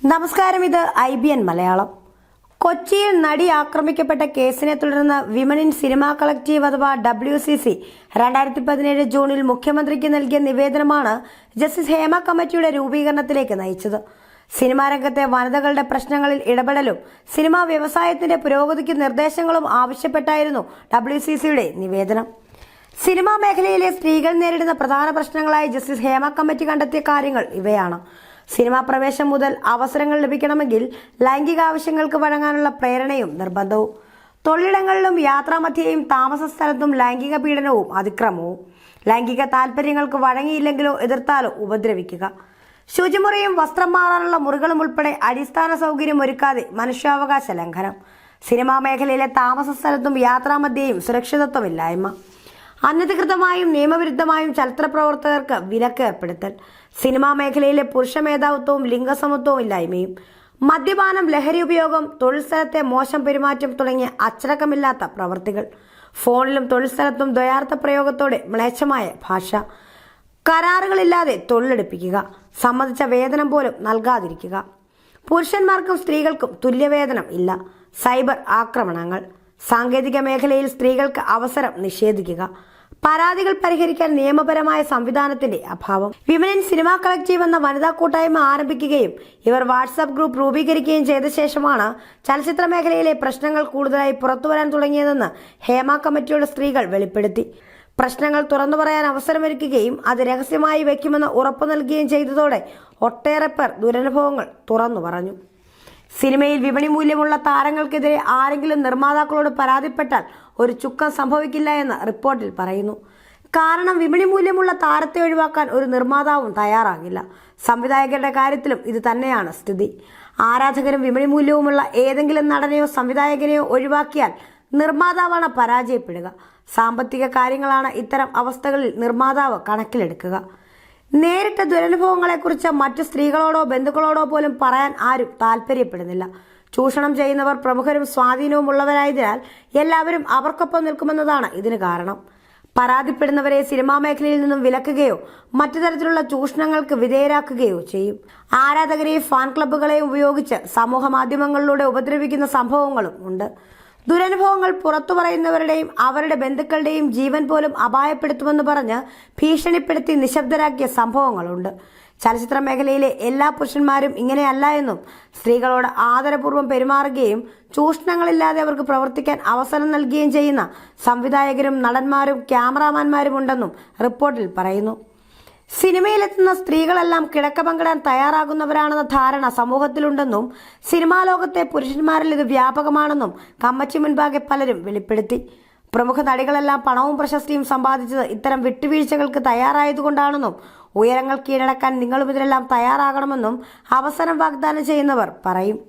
നമസ്കാരം, ഇത് IBN മലയാളം. കൊച്ചിയിൽ നടി ആക്രമിക്കപ്പെട്ട കേസിനെ തുടർന്ന് വിമൻ ഇൻ സിനിമ കളക്റ്റീവ് അഥവാ WCC 2017 ജൂണിൽ മുഖ്യമന്ത്രിക്ക് നൽകിയ നിവേദനമാണ് ജസ്റ്റിസ് ഹേമ കമ്മിറ്റിയുടെ രൂപീകരണത്തിലേക്ക് നയിച്ചത്. സിനിമാ രംഗത്തെ വനിതകളുടെ പ്രശ്നങ്ങളിൽ ഇടപെടലും സിനിമാ വ്യവസായത്തിന്റെ പുരോഗതിക്ക് നിർദ്ദേശങ്ങളും ആവശ്യപ്പെട്ടായിരുന്നു WCCയുടെ നിവേദനം. സിനിമാ മേഖലയിലെ സ്ത്രീകൾ നേരിടുന്ന പ്രധാന പ്രശ്നങ്ങളായി ജസ്റ്റിസ് ഹേമ കമ്മിറ്റി കണ്ടെത്തിയ കാര്യങ്ങൾ ഇവയാണ്. സിനിമാ പ്രവേശം മുതൽ അവസരങ്ങൾ ലഭിക്കണമെങ്കിൽ ലൈംഗിക ആവശ്യങ്ങൾക്ക് വഴങ്ങാനുള്ള പ്രേരണയും നിർബന്ധവും, തൊഴിലിടങ്ങളിലും യാത്രാമധ്യേയും താമസ സ്ഥലത്തും ലൈംഗിക പീഡനവും അതിക്രമവും, ലൈംഗിക താല്പര്യങ്ങൾക്ക് വഴങ്ങിയില്ലെങ്കിലോ എതിർത്താലോ ഉപദ്രവിക്കുക, ശുചിമുറിയും വസ്ത്രം മാറാനുള്ള മുറികളും ഉൾപ്പെടെ അടിസ്ഥാന സൗകര്യം ഒരുക്കാതെ മനുഷ്യാവകാശ ലംഘനം, സിനിമാ മേഖലയിലെ താമസ സ്ഥലത്തും യാത്രാമധ്യേയും സുരക്ഷിതത്വമില്ലായ്മ, അനധികൃതമായും നിയമവിരുദ്ധമായും ചലച്ചിത്ര പ്രവർത്തകർക്ക് വിലക്ക് ഏർപ്പെടുത്തൽ, സിനിമാ മേഖലയിലെ പുരുഷ മേധാവിത്വവും ലിംഗസമത്വവും ഇല്ലായ്മയും, മദ്യപാനം, ലഹരി ഉപയോഗം, തൊഴിൽ സ്ഥലത്തെ മോശം പെരുമാറ്റം തുടങ്ങിയ അച്ചടക്കമില്ലാത്ത പ്രവർത്തികൾ, ഫോണിലും തൊഴിൽ സ്ഥലത്തും ദ്വയാർത്ഥ പ്രയോഗത്തോടെ മ്ലേച്ഛമായ ഭാഷ, കരാറുകളില്ലാതെ തൊഴിലെടുപ്പിക്കുക, സമ്മതിച്ച വേതനം പോലും നൽകാതിരിക്കുക, പുരുഷന്മാർക്കും സ്ത്രീകൾക്കും തുല്യവേതനം ഇല്ല, സൈബർ ആക്രമണങ്ങൾ, സാങ്കേതിക മേഖലയിൽ സ്ത്രീകൾക്ക് അവസരം നിഷേധിക്കുക, പരാതികൾ പരിഹരിക്കാൻ നിയമപരമായ സംവിധാനത്തിന്റെ അഭാവം. വിമൻ ഇൻ സിനിമ കളക്റ്റീവ് എന്ന വനിതാ കൂട്ടായ്മ ആരംഭിക്കുകയും ഇവർ വാട്സാപ്പ് ഗ്രൂപ്പ് രൂപീകരിക്കുകയും ചെയ്ത ശേഷമാണ് ചലച്ചിത്ര മേഖലയിലെ പ്രശ്നങ്ങൾ കൂടുതലായി പുറത്തുവരാൻ തുടങ്ങിയതെന്ന് ഹേമ കമ്മിറ്റിയുടെ സ്ത്രീകൾ വെളിപ്പെടുത്തി. പ്രശ്നങ്ങൾ തുറന്നു പറയാൻ അവസരമൊരുക്കുകയും അത് രഹസ്യമായി വയ്ക്കുമെന്ന് ഉറപ്പു നൽകുകയും ചെയ്തതോടെ ഒട്ടേറെ പേർ ദുരനുഭവങ്ങൾ തുറന്നു പറഞ്ഞു. സിനിമയിൽ വിപണി മൂല്യമുള്ള താരങ്ങൾക്കെതിരെ ആരെങ്കിലും നിർമ്മാതാക്കളോട് പരാതിപ്പെട്ടാൽ ഒരു ചുക്കം സംഭവിക്കില്ല എന്ന് റിപ്പോർട്ടിൽ പറയുന്നു. കാരണം വിപണി മൂല്യമുള്ള താരത്തെ ഒഴിവാക്കാൻ ഒരു നിർമ്മാതാവും തയ്യാറാകില്ല. സംവിധായകരുടെ കാര്യത്തിലും ഇത് തന്നെയാണ് സ്ഥിതി. ആരാധകരും വിപണി മൂല്യവുമുള്ള ഏതെങ്കിലും നടനെയോ സംവിധായകനെയോ ഒഴിവാക്കിയാൽ നിർമ്മാതാവാണ് പരാജയപ്പെടുക. സാമ്പത്തിക കാര്യങ്ങളാണ് ഇത്തരം അവസ്ഥകളിൽ നിർമ്മാതാവ് കണക്കിലെടുക്കുക. നേരിട്ട ദുരനുഭവങ്ങളെക്കുറിച്ച് മറ്റു സ്ത്രീകളോടോ ബന്ധുക്കളോടോ പോലും പറയാൻ ആരും താല്പര്യപ്പെടുന്നില്ല. ചൂഷണം ചെയ്യുന്നവർ പ്രമുഖരും സ്വാധീനവും ഉള്ളവരായതിനാൽ എല്ലാവരും അവർക്കൊപ്പം നിൽക്കുമെന്നതാണ് ഇതിന് കാരണം. പരാതിപ്പെടുന്നവരെ സിനിമാ മേഖലയിൽ നിന്നും വിലക്കുകയോ മറ്റു തരത്തിലുള്ള ചൂഷണങ്ങൾക്ക് വിധേയരാക്കുകയോ ചെയ്യും. ആരാധകരെയും ഫാൻ ക്ലബ്ബുകളെയും ഉപയോഗിച്ച് സമൂഹ മാധ്യമങ്ങളിലൂടെ ഉപദ്രവിക്കുന്ന സംഭവങ്ങളും ഉണ്ട്. ദുരനുഭവങ്ങൾ പുറത്തു പറയുന്നവരുടെയും അവരുടെ ബന്ധുക്കളുടെയും ജീവൻ പോലും അപായപ്പെടുത്തുമെന്ന് പറഞ്ഞ് ഭീഷണിപ്പെടുത്തി നിശബ്ദരാക്കിയ സംഭവങ്ങളുണ്ട്. ചലച്ചിത്ര മേഖലയിലെ എല്ലാ പുരുഷന്മാരും ഇങ്ങനെയല്ല എന്നും സ്ത്രീകളോട് ആദരപൂർവ്വം പെരുമാറുകയും ചൂഷണങ്ങളില്ലാതെ അവർക്ക് പ്രവർത്തിക്കാൻ അവസരം നൽകുകയും ചെയ്യുന്ന സംവിധായകരും നടന്മാരും ക്യാമറാമാന്മാരും ഉണ്ടെന്നും റിപ്പോർട്ടിൽ പറയുന്നു. സിനിമയിലെത്തുന്ന സ്ത്രീകളെല്ലാം കിടക്ക പങ്കിടാൻ തയ്യാറാകുന്നവരാണെന്ന ധാരണ സമൂഹത്തിലുണ്ടെന്നും സിനിമാ ലോകത്തെ പുരുഷന്മാരിൽ ഇത് വ്യാപകമാണെന്നും കമ്മിറ്റി മുൻപാകെ പലരും വെളിപ്പെടുത്തി. പ്രമുഖ നടികളെല്ലാം പണവും പ്രശസ്തിയും സമ്പാദിച്ചത് ഇത്തരം വിട്ടുവീഴ്ചകൾക്ക് തയ്യാറായതുകൊണ്ടാണെന്നും ഉയരങ്ങൾ കീഴടക്കാൻ നിങ്ങളും ഇതിലെല്ലാം തയ്യാറാകണമെന്നും അവസരം വാഗ്ദാനം ചെയ്യുന്നവർ പറയും.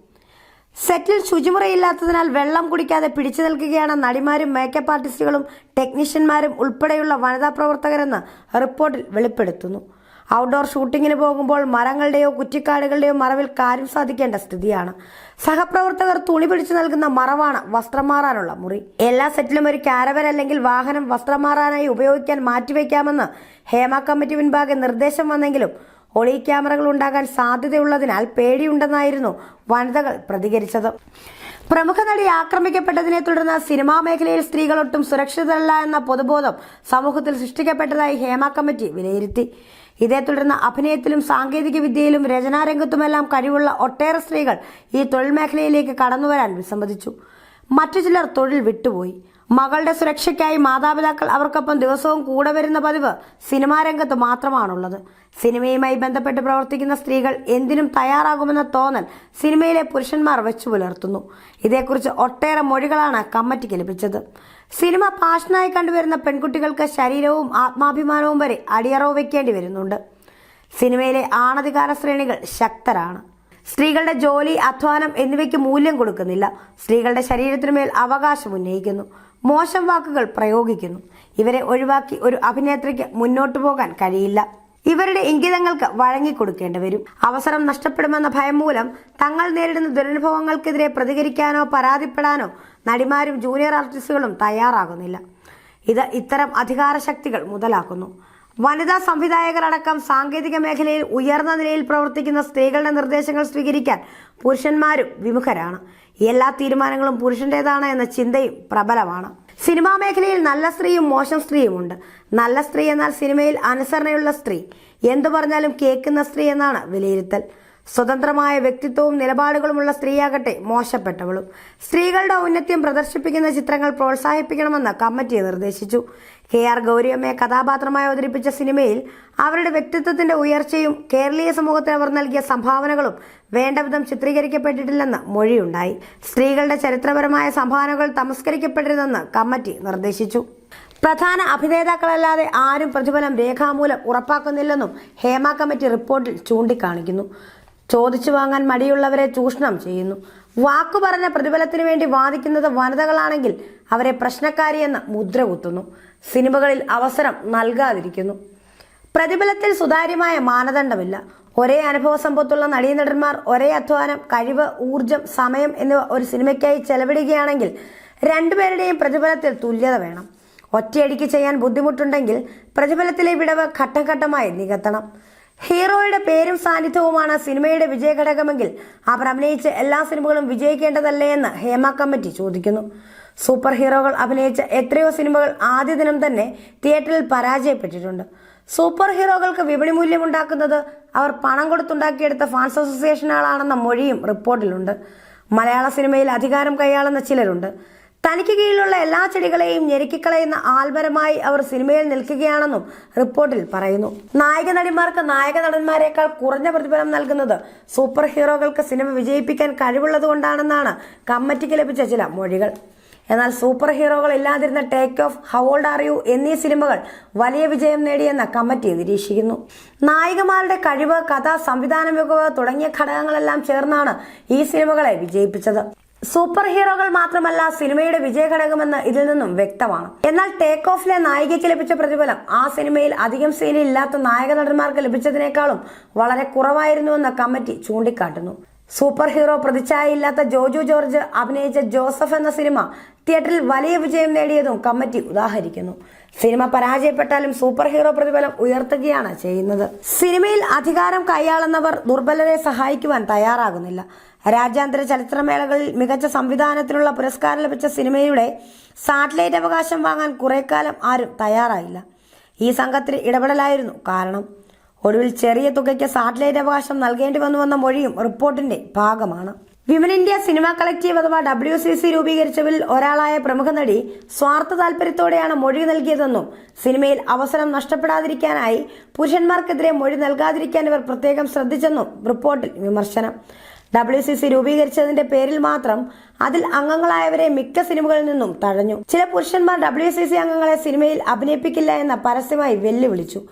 സെറ്റിൽ ശുചിമുറയില്ലാത്തതിനാൽ വെള്ളം കുടിക്കാതെ പിടിച്ചു നിൽക്കുകയാണ് നടിമാരും മേക്കപ്പ് ആർട്ടിസ്റ്റുകളും ടെക്നീഷ്യന്മാരും ഉൾപ്പെടെയുള്ള വനിതാ പ്രവർത്തകരെന്ന് റിപ്പോർട്ടിൽ വെളിപ്പെടുത്തുന്നു. ഔട്ട്ഡോർ ഷൂട്ടിങ്ങിന് പോകുമ്പോൾ മരങ്ങളുടെയോ കുറ്റിക്കാടുകളുടെയോ മറവിൽ കാര്യം സാധിക്കേണ്ട സ്ഥിതിയാണ്. സഹപ്രവർത്തകർ തുണി പിടിച്ചു നൽകുന്ന മറവാണ് വസ്ത്രം മാറാനുള്ള മുറി. എല്ലാ സെറ്റിലും ഒരു കാരവൻ അല്ലെങ്കിൽ വാഹനം വസ്ത്രം മാറാനായി ഉപയോഗിക്കാൻ മാറ്റിവെക്കാമെന്ന് ഹേമ കമ്മിറ്റി മുൻപാകെ നിർദ്ദേശം വന്നെങ്കിലും ഒളി ക്യാമറകൾ ഉണ്ടാകാൻ സാധ്യതയുള്ളതിനാൽ പേടിയുണ്ടെന്നായിരുന്നു വനിതകൾ പ്രതികരിച്ചത്. പ്രമുഖ നടി ആക്രമിക്കപ്പെട്ടതിനെ തുടർന്ന് സിനിമാ മേഖലയിൽ സ്ത്രീകളൊട്ടും സുരക്ഷിതരല്ല എന്ന പൊതുബോധം സമൂഹത്തിൽ സൃഷ്ടിക്കപ്പെട്ടതായി ഹേമ കമ്മിറ്റി വിലയിരുത്തി. ഇതേ തുടർന്ന് അഭിനയത്തിലും സാങ്കേതിക വിദ്യയിലും രചനാരംഗത്തുമെല്ലാം കഴിവുള്ള ഒട്ടേറെ സ്ത്രീകൾ ഈ തൊഴിൽ മേഖലയിലേക്ക് കടന്നുവരാൻ വിസമ്മതിച്ചു. മറ്റു ചിലർ തൊഴിൽ വിട്ടുപോയി. മകളുടെ സുരക്ഷയ്ക്കായി മാതാപിതാക്കൾ അവർക്കൊപ്പം ദിവസവും കൂടെ വരുന്ന പതിവ് സിനിമാ രംഗത്ത് മാത്രമാണുള്ളത്. സിനിമയുമായി ബന്ധപ്പെട്ട് പ്രവർത്തിക്കുന്ന സ്ത്രീകൾ എന്തിനും തയ്യാറാകുമെന്ന തോന്നൽ സിനിമയിലെ പുരുഷന്മാർ വെച്ചു പുലർത്തുന്നു. ഇതേക്കുറിച്ച് ഒട്ടേറെ മൊഴികളാണ് കമ്മിറ്റിക്ക് ലഭിച്ചത്. സിനിമ പാഷനായി കണ്ടുവരുന്ന പെൺകുട്ടികൾക്ക് ശരീരവും ആത്മാഭിമാനവും വരെ അടിയറവ് വയ്ക്കേണ്ടി വരുന്നുണ്ട്. സിനിമയിലെ ആണധികാര ശ്രേണികൾ ശക്തരാണ്. സ്ത്രീകളുടെ ജോലി, അധ്വാനം എന്നിവയ്ക്ക് മൂല്യം കൊടുക്കുന്നില്ല. സ്ത്രീകളുടെ ശരീരത്തിനുമേൽ അവകാശം ഉന്നയിക്കുന്നു. മോശം വാക്കുകൾ പ്രയോഗിക്കുന്നു. ഇവരെ ഒഴിവാക്കി ഒരു അഭിനേത്രിക്ക് മുന്നോട്ടു പോകാൻ കഴിയില്ല. ഇവരുടെ ഇംഗിതങ്ങൾക്ക് വഴങ്ങിക്കൊടുക്കേണ്ടി വരും. അവസരം നഷ്ടപ്പെടുമെന്ന ഭയം മൂലം തങ്ങൾ നേരിടുന്ന ദുരനുഭവങ്ങൾക്കെതിരെ പ്രതികരിക്കാനോ പരാതിപ്പെടാനോ നടിമാരും ജൂനിയർ ആർട്ടിസ്റ്റുകളും തയ്യാറാകുന്നില്ല. ഇത് ഇത്തരം അധികാര ശക്തികൾ മുതലാക്കുന്നു. വനിതാ സംവിധായകരടക്കം സാങ്കേതിക മേഖലയിൽ ഉയർന്ന നിലയിൽ പ്രവർത്തിക്കുന്ന സ്ത്രീകളുടെ നിർദ്ദേശങ്ങൾ സ്വീകരിക്കാൻ പുരുഷന്മാരും വിമുഖരാണ്. എല്ലാ തീരുമാനങ്ങളും പുരുഷന്റേതാണ് എന്ന ചിന്തയും പ്രബലമാണ്. സിനിമാ മേഖലയിൽ നല്ല സ്ത്രീയും മോശം സ്ത്രീയുമുണ്ട്. നല്ല സ്ത്രീ എന്നാൽ സിനിമയിൽ അനുസരണയുള്ള സ്ത്രീ, എന്തു പറഞ്ഞാലും കേൾക്കുന്ന സ്ത്രീ എന്നാണ് വിലയിരുത്തൽ. സ്വതന്ത്രമായ വ്യക്തിത്വവും നിലപാടുകളുമുള്ള സ്ത്രീയാകട്ടെ മോശപ്പെട്ടവളും. സ്ത്രീകളുടെ ഔന്നത്യം പ്രദർശിപ്പിക്കുന്ന ചിത്രങ്ങൾ പ്രോത്സാഹിപ്പിക്കണമെന്ന് കമ്മിറ്റി നിർദ്ദേശിച്ചു. KR ഗൗരിയമ്മയെ കഥാപാത്രമായി അവതരിപ്പിച്ച സിനിമയിൽ അവരുടെ വ്യക്തിത്വത്തിന്റെ ഉയർച്ചയും കേരളീയ സമൂഹത്തിന് അവർ നൽകിയ സംഭാവനകളും വേണ്ടവിധം ചിത്രീകരിക്കപ്പെട്ടിട്ടില്ലെന്ന് മൊഴിയുണ്ടായി. സ്ത്രീകളുടെ ചരിത്രപരമായ സംഭാവനകൾ തമസ്കരിക്കപ്പെടരുതെന്ന് കമ്മിറ്റി നിർദ്ദേശിച്ചു. പ്രധാന അഭിനേതാക്കളല്ലാതെ ആരും പ്രതിഫലം രേഖാമൂലം ഉറപ്പാക്കുന്നില്ലെന്നും ഹേമ കമ്മിറ്റി റിപ്പോർട്ടിൽ ചൂണ്ടിക്കാണിക്കുന്നു. ചോദിച്ചു വാങ്ങാൻ മടിയുള്ളവരെ ചൂഷണം ചെയ്യുന്നു. വാക്കു പറഞ്ഞ പ്രതിഫലത്തിനു വേണ്ടി വാദിക്കുന്നത് വനിതകളാണെങ്കിൽ അവരെ പ്രശ്നക്കാരിയെന്ന് മുദ്ര കുത്തുന്നു. സിനിമകളിൽ അവസരം നൽകാതിരിക്കുന്നു. പ്രതിഫലത്തിൽ സുതാര്യമായ മാനദണ്ഡമില്ല. ഒരേ അനുഭവ സമ്പത്തുള്ള നടീനടന്മാർ ഒരേ അധ്വാനം, കഴിവ്, ഊർജം, സമയം എന്നിവ ഒരു സിനിമയ്ക്കായി ചെലവിടുകയാണെങ്കിൽ രണ്ടുപേരുടെയും പ്രതിഫലത്തിൽ തുല്യത വേണം. ഒറ്റയടിക്ക് ചെയ്യാൻ ബുദ്ധിമുട്ടുണ്ടെങ്കിൽ പ്രതിഫലത്തിലെ വിടവ് ഘട്ടം ഘട്ടമായി നികത്തണം. ഹീറോയുടെ പേരും സാന്നിധ്യവുമാണ് സിനിമയുടെ വിജയഘടകമെങ്കിൽ അവർ അഭിനയിച്ച എല്ലാ സിനിമകളും വിജയിക്കേണ്ടതല്ലേ എന്ന് ഹേമ കമ്മിറ്റി ചോദിക്കുന്നു. സൂപ്പർ ഹീറോകൾ അഭിനയിച്ച എത്രയോ സിനിമകൾ ആദ്യ ദിനം തന്നെ തിയേറ്ററിൽ പരാജയപ്പെട്ടിട്ടുണ്ട്. സൂപ്പർ ഹീറോകൾക്ക് വിപണി മൂല്യമുണ്ടാക്കുന്നത് അവർ പണം കൊടുത്തുണ്ടാക്കിയെടുത്ത ഫാൻസ് അസോസിയേഷനുകളാണെന്ന മൊഴിയും റിപ്പോർട്ടിലുണ്ട്. മലയാള സിനിമയിൽ അധികാരം കൈയാളുന്ന ചിലരുണ്ട്. തനിക്ക് കീഴിലുള്ള എല്ലാ ചെടികളെയും ഞെരുക്കിക്കളയുന്ന ആൽമരമായി അവർ സിനിമയിൽ നിൽക്കുകയാണെന്നും റിപ്പോർട്ടിൽ പറയുന്നു. നായക നടിമാർക്ക് നായക നടന്മാരെക്കാൾ കുറഞ്ഞ പ്രതിഫലം നൽകുന്നത് സൂപ്പർ ഹീറോകൾക്ക് സിനിമ വിജയിപ്പിക്കാൻ കഴിവുള്ളതുകൊണ്ടാണെന്നാണ് കമ്മിറ്റിക്ക് ലഭിച്ച ചില മൊഴികൾ. എന്നാൽ സൂപ്പർ ഹീറോകൾ ഇല്ലാതിരുന്ന take off, how old are you എന്നീ സിനിമകൾ വലിയ വിജയം നേടിയെന്ന് കമ്മിറ്റി നിരീക്ഷിക്കുന്നു. നായികമാരുടെ കഴിവ്, കഥ, സംവിധാന മികവ് തുടങ്ങിയ ഘടകങ്ങളെല്ലാം ചേർന്നാണ് ഈ സിനിമകളെ വിജയിപ്പിച്ചത്. സൂപ്പർ ഹീറോകൾ മാത്രമല്ല സിനിമയുടെ വിജയഘടകമെന്ന് ഇതിൽ നിന്നും വ്യക്തമാണ്. എന്നാൽ ടേക്ക് ഓഫിലെ നായികയ്ക്ക് ലഭിച്ച പ്രതിഫലം ആ സിനിമയിൽ അധികം സീനിൽ ഇല്ലാത്ത നായക നടന്മാർക്ക് ലഭിച്ചതിനേക്കാളും വളരെ കുറവായിരുന്നുവെന്ന് കമ്മിറ്റി ചൂണ്ടിക്കാട്ടുന്നു. സൂപ്പർ ഹീറോ പ്രതിച്ഛായയില്ലാത്ത ജോജു ജോർജ് അഭിനയിച്ച ജോസഫ് എന്ന സിനിമ തിയേറ്ററിൽ വലിയ വിജയം നേടിയതും കമ്മിറ്റി ഉദാഹരിക്കുന്നു. സിനിമ പരാജയപ്പെട്ടാലും സൂപ്പർ ഹീറോ പ്രതിഫലം ഉയർത്തുകയാണ് ചെയ്യുന്നത്. സിനിമയിൽ അധികാരം കൈയാളുന്നവർ ദുർബലരെ സഹായിക്കുവാൻ തയ്യാറാകുന്നില്ല. രാജ്യാന്തര ചലച്ചിത്രമേളകളിൽ മികച്ച സംവിധാനത്തിനുള്ള പുരസ്കാരം ലഭിച്ച സിനിമയുടെ സാറ്റലൈറ്റ് അവകാശം വാങ്ങാൻ കുറേക്കാലം ആരും തയ്യാറായില്ല. ഈ സംഘത്തിന് ഇടപെടലായിരുന്നു കാരണം. ഒടുവിൽ ചെറിയ തുകയ്ക്ക് സാറ്റലൈറ്റ് അവകാശം നൽകേണ്ടി വന്നുവെന്ന മൊഴിയും റിപ്പോർട്ടിന്റെ ഭാഗമാണ്. വിമൻ ഇന്ത്യ സിനിമ കളക്റ്റീവ് അഥവാ WCC രൂപീകരിച്ചവരിൽ ഒരാളായ പ്രമുഖ നടി സ്വാർത്ഥ താല്പര്യത്തോടെയാണ് മൊഴി നൽകിയതെന്നും സിനിമയിൽ അവസരം നഷ്ടപ്പെടാതിരിക്കാനായി പുരുഷന്മാർക്കെതിരെ മൊഴി നൽകാതിരിക്കാൻ ഇവർ പ്രത്യേകം ശ്രദ്ധിച്ചെന്നും റിപ്പോർട്ടിൽ വിമർശനം. WCC രൂപീകരിച്ചതിന്റെ പേരിൽ മാത്രം അതിൽ അംഗങ്ങളായവരെ മിക്ക സിനിമകളിൽ നിന്നും തഴഞ്ഞു. ചില പുരുഷന്മാർ WCC അംഗങ്ങളെ സിനിമയിൽ അഭിനയിപ്പിക്കില്ല എന്ന പരസ്യമായി വെല്ലുവിളിച്ചു.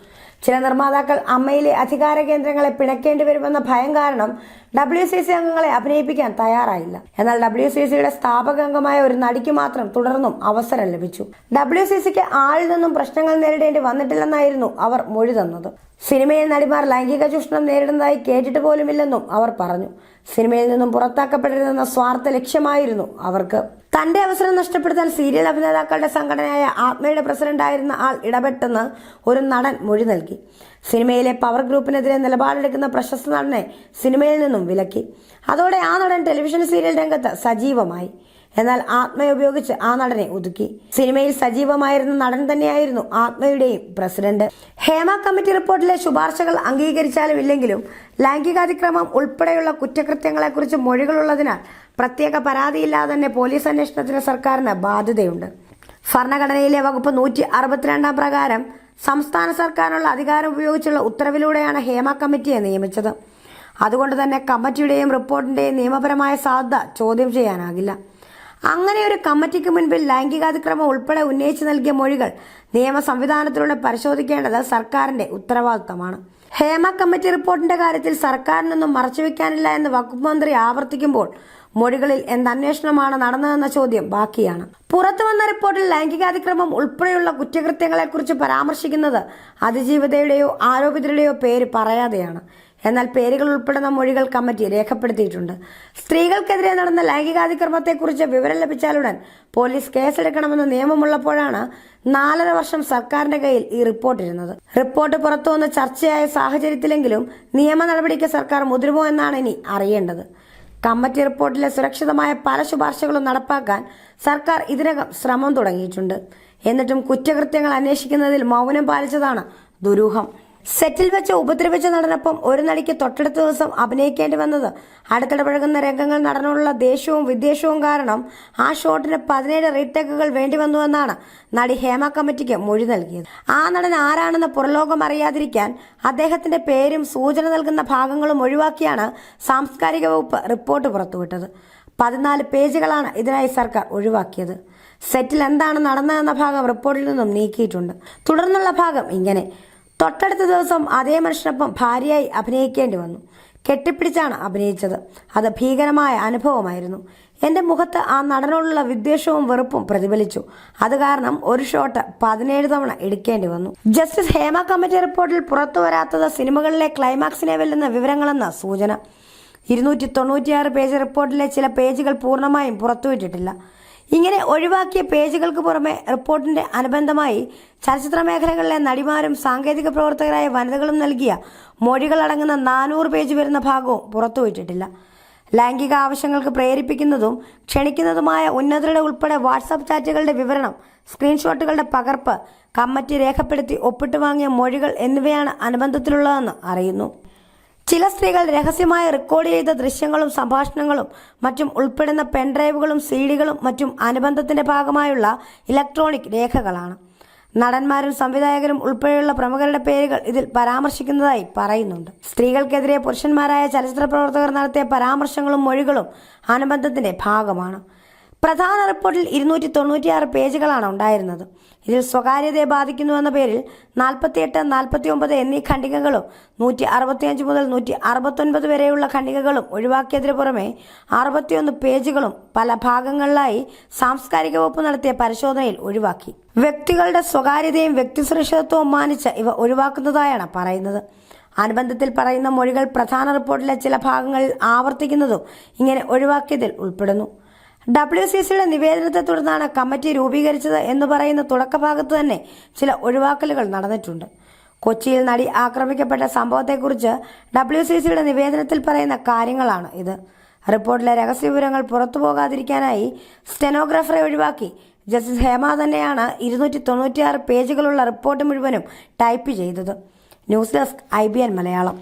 ചില നിർമ്മാതാക്കൾ അമ്മയിലെ അധികാര കേന്ദ്രങ്ങളെ പിണക്കേണ്ടി വരുമെന്ന ഭയം കാരണം WCC അംഗങ്ങളെ അഭിനയിപ്പിക്കാൻ തയ്യാറായില്ല. എന്നാൽ WCCയുടെ സ്ഥാപക അംഗമായ ഒരു നടിക്ക് മാത്രം തുടർന്നും അവസരം ലഭിച്ചു. WCCക്ക് ആളിൽ നിന്നും പ്രശ്നങ്ങൾ നേരിടേണ്ടി വന്നിട്ടില്ലെന്നായിരുന്നു അവർ മൊഴി തന്നത്. സിനിമയിൽ നടിമാർ ലൈംഗിക ചൂഷണം നേരിടുന്നതായി കേട്ടിട്ട് പോലുമില്ലെന്നും അവർ പറഞ്ഞു. സിനിമയിൽ നിന്നും പുറത്താക്കപ്പെടരുതെന്ന സ്വാർത്ഥ ലക്ഷ്യമായിരുന്നു അവർക്ക്. തന്റെ അവസരം നഷ്ടപ്പെടുത്താൻ സീരിയൽ അഭിനേതാക്കളുടെ സംഘടനയായ ആത്മയുടെ പ്രസിഡന്റായിരുന്ന ആൾ ഇടപെട്ടെന്ന് ഒരു നടൻ മൊഴി നൽകി. സിനിമയിലെ പവർ ഗ്രൂപ്പിനെതിരെ നിലപാടെടുക്കുന്ന പ്രശസ്ത നടനെ സിനിമയിൽ നിന്നും വിലക്കി. അതോടെ ആ നടൻ ടെലിവിഷൻ സീരിയൽ രംഗത്ത് സജീവമായി. എന്നാൽ ആത്മയെ ഉപയോഗിച്ച് ആ നടനെ ഒതുക്കി. സിനിമയിൽ സജീവമായിരുന്ന നടൻ തന്നെയായിരുന്നു ആത്മയുടെയും പ്രസിഡന്റ്. ഹേമ കമ്മിറ്റി റിപ്പോർട്ടിലെ ശുപാർശകൾ അംഗീകരിച്ചാലും ഇല്ലെങ്കിലും ലൈംഗികാതിക്രമം ഉൾപ്പെടെയുള്ള കുറ്റകൃത്യങ്ങളെക്കുറിച്ച് മൊഴികളുള്ളതിനാൽ പ്രത്യേക പരാതിയില്ലാതെ തന്നെ പോലീസ് അന്വേഷണത്തിന് സർക്കാരിന് ബാധ്യതയുണ്ട്. ഭരണഘടനയിലെ വകുപ്പ് 162 പ്രകാരം സംസ്ഥാന സർക്കാരിനുള്ള അധികാരം ഉപയോഗിച്ചുള്ള ഉത്തരവിലൂടെയാണ് ഹേമ കമ്മിറ്റിയെ നിയമിച്ചത്. അതുകൊണ്ട് തന്നെ കമ്മിറ്റിയുടെയും റിപ്പോർട്ടിന്റെയും നിയമപരമായ സാധ്യത ചോദ്യം ചെയ്യാനാകില്ല. അങ്ങനെ ഒരു കമ്മിറ്റിക്ക് മുൻപിൽ ലൈംഗികാതിക്രമം ഉൾപ്പെടെ ഉന്നയിച്ചു നൽകിയ മൊഴികൾ നിയമ സംവിധാനത്തിലൂടെ പരിശോധിക്കേണ്ടത് സർക്കാരിന്റെ ഉത്തരവാദിത്തമാണ്. ഹേമ കമ്മിറ്റി റിപ്പോർട്ടിന്റെ കാര്യത്തിൽ സർക്കാരിനൊന്നും മറച്ചുവെക്കാനില്ല എന്ന് വകുപ്പ് മന്ത്രി ആവർത്തിക്കുമ്പോൾ മൊഴികളിൽ എന്തന്വേഷണമാണ് നടന്നതെന്ന ചോദ്യം ബാക്കിയാണ്. പുറത്തു വന്ന റിപ്പോർട്ടിൽ ലൈംഗികാതിക്രമം ഉൾപ്പെടെയുള്ള കുറ്റകൃത്യങ്ങളെക്കുറിച്ച് പരാമർശിക്കുന്നത് അതിജീവിതയുടെയോ ആരോപിതരുടെയോ പേര് പറയാതെയാണ്. എന്നാൽ പേരുകൾ ഉൾപ്പെടുന്ന മൊഴികൾ കമ്മിറ്റി രേഖപ്പെടുത്തിയിട്ടുണ്ട്. സ്ത്രീകൾക്കെതിരെ നടന്ന ലൈംഗികാതിക്രമത്തെക്കുറിച്ച് വിവരം ലഭിച്ചാലുടൻ പോലീസ് കേസെടുക്കണമെന്ന് നിയമമുള്ളപ്പോഴാണ് 4.5 വർഷം സർക്കാരിന്റെ കയ്യിൽ ഈ റിപ്പോർട്ട് ഇരുന്നത്. റിപ്പോർട്ട് പുറത്തുവന്ന് ചർച്ചയായ സാഹചര്യത്തിലെങ്കിലും നിയമ നടപടിക്ക് സർക്കാർ മുതിരുമോ എന്നാണ് ഇനി അറിയേണ്ടത്. കമ്മിറ്റി റിപ്പോർട്ടിലെ സുരക്ഷിതമായ പല ശുപാർശകളും നടപ്പാക്കാൻ സർക്കാർ ഇതിനകം ശ്രമം തുടങ്ങിയിട്ടുണ്ട്. എന്നിട്ടും കുറ്റകൃത്യങ്ങൾ അന്വേഷിക്കുന്നതിൽ മൗനം പാലിച്ചതാണ് ദുരൂഹം. സെറ്റിൽ വെച്ച് ഉപദ്രവിച്ച നടനൊപ്പം ഒരു നടിക്ക് തൊട്ടടുത്ത ദിവസം അഭിനയിക്കേണ്ടി വന്നത് അടുത്തിടപഴകുന്ന രംഗങ്ങൾ നടനുള്ള ദേഷ്യവും വിദ്വേഷവും കാരണം ആ ഷോട്ടിന് 17 റീടേക്കുകൾ വേണ്ടിവന്നുവെന്നാണ് നടി ഹേമ കമ്മിറ്റിക്ക് മൊഴി നൽകിയത്. ആ നടൻ ആരാണെന്ന് പുറലോകം അറിയാതിരിക്കാൻ അദ്ദേഹത്തിന്റെ പേരും സൂചന നൽകുന്ന ഭാഗങ്ങളും ഒഴിവാക്കിയാണ് സാംസ്കാരിക വകുപ്പ് റിപ്പോർട്ട് പുറത്തുവിട്ടത്. 14 പേജുകളാണ് ഇതിനായി സർക്കാർ ഒഴിവാക്കിയത്. സെറ്റിൽ എന്താണ് നടന്നതെന്ന ഭാഗം റിപ്പോർട്ടിൽ നിന്നും നീക്കിയിട്ടുണ്ട്. തുടർന്നുള്ള ഭാഗം ഇങ്ങനെ: തൊട്ടടുത്ത ദിവസം അതേ മനുഷ്യനൊപ്പം ഭാര്യയായി അഭിനയിക്കേണ്ടി വന്നു. കെട്ടിപ്പിടിച്ചാണ് അഭിനയിച്ചത്. അത് ഭീകരമായ അനുഭവമായിരുന്നു. എൻ്റെ മുഖത്ത് ആ നടനോടുള്ള വിദ്വേഷവും വെറുപ്പും പ്രതിഫലിച്ചു. അത് കാരണം ഒരു ഷോട്ട് 17 തവണ എടുക്കേണ്ടി വന്നു. ജസ്റ്റിസ് ഹേമ കമ്മിറ്റി റിപ്പോർട്ടിൽ പുറത്തു വരാത്തത് സിനിമകളിലെ ക്ലൈമാക്സിനെ വെല്ലുന്ന വിവരങ്ങളെന്ന സൂചന. 296 പേജ് റിപ്പോർട്ടിലെ ചില പേജുകൾ പൂർണ്ണമായും പുറത്തുവിട്ടിട്ടില്ല. ഇങ്ങനെ ഒഴിവാക്കിയ പേജുകൾക്ക് പുറമെ റിപ്പോർട്ടിന്റെ അനുബന്ധമായി ചലച്ചിത്ര മേഖലകളിലെ നടിമാരും സാങ്കേതിക പ്രവർത്തകരായ വനിതകളും നൽകിയ മൊഴികളടങ്ങുന്ന 400 പേജ് വരുന്ന ഭാഗവും പുറത്തുവിട്ടിട്ടില്ല. ലൈംഗിക ആവശ്യങ്ങൾക്ക് പ്രേരിപ്പിക്കുന്നതും ക്ഷണിക്കുന്നതുമായ ഉന്നതരുടെ ഉൾപ്പെടെ വാട്സാപ്പ് ചാറ്റുകളുടെ വിവരണം, സ്ക്രീൻഷോട്ടുകളുടെ പകർപ്പ്, കമ്മിറ്റി രേഖപ്പെടുത്തി ഒപ്പിട്ട് വാങ്ങിയ മൊഴികൾ എന്നിവയാണ് അനുബന്ധത്തിലുള്ളതെന്ന് അറിയുന്നു. ചില സ്ത്രീകൾ രഹസ്യമായി റെക്കോർഡ് ചെയ്ത ദൃശ്യങ്ങളും സംഭാഷണങ്ങളും മറ്റും ഉൾപ്പെടുന്ന പെൻഡ്രൈവുകളും സീഡികളും മറ്റും അനുബന്ധത്തിന്റെ ഭാഗമായുള്ള ഇലക്ട്രോണിക് രേഖകളാണ്. നടന്മാരും സംവിധായകരും ഉൾപ്പെടെയുള്ള പ്രമുഖരുടെ പേരുകൾ ഇതിൽ പരാമർശിക്കുന്നതായി പറയുന്നുണ്ട്. സ്ത്രീകൾക്കെതിരെ പുരുഷന്മാരായ ചലച്ചിത്ര പ്രവർത്തകർ നടത്തിയ പരാമർശങ്ങളും മൊഴികളും അനുബന്ധത്തിന്റെ ഭാഗമാണ്. പ്രധാന റിപ്പോർട്ടിൽ 296 പേജുകളാണ് ഉണ്ടായിരുന്നത്. ഇതിൽ സ്വകാര്യതയെ ബാധിക്കുന്നുവെന്ന പേരിൽ 48, 49 എന്നീ ഖണ്ഡികകളും 165 മുതൽ 169 വരെയുള്ള ഖണ്ഡികകളും ഒഴിവാക്കിയതിനു പുറമെ 61 പേജുകളും പല ഭാഗങ്ങളിലായി സാംസ്കാരിക വകുപ്പ് നടത്തിയ പരിശോധനയിൽ ഒഴിവാക്കി. വ്യക്തികളുടെ സ്വകാര്യതയും വ്യക്തിസുരക്ഷിതത്വവും മാനിച്ച് ഇവ ഒഴിവാക്കുന്നതായാണ് പറയുന്നത്. അനുബന്ധത്തിൽ പറയുന്ന മൊഴികൾ പ്രധാന റിപ്പോർട്ടിലെ ചില ഭാഗങ്ങളിൽ ആവർത്തിക്കുന്നതും ഇങ്ങനെ ഒഴിവാക്കിയതിൽ ഉൾപ്പെടുന്നു. WCCയുടെ നിവേദനത്തെ തുടർന്നാണ് കമ്മിറ്റി രൂപീകരിച്ചത് എന്ന് പറയുന്ന തുടക്കഭാഗത്ത് തന്നെ ചില ഒഴിവാക്കലുകൾ നടന്നിട്ടുണ്ട്. കൊച്ചിയിൽ നടി ആക്രമിക്കപ്പെട്ട സംഭവത്തെക്കുറിച്ച് WCCയുടെ നിവേദനത്തിൽ പറയുന്ന കാര്യങ്ങളാണ് ഇത്. റിപ്പോർട്ടിലെ രഹസ്യവിവരങ്ങൾ പുറത്തു പോകാതിരിക്കാനായി സ്റ്റെനോഗ്രാഫറെ ഒഴിവാക്കി ജസ്റ്റിസ് ഹേമ തന്നെയാണ് 296 പേജുകളുള്ള റിപ്പോർട്ട് മുഴുവനും ടൈപ്പ് ചെയ്തത്. News desk IBN Malayalam.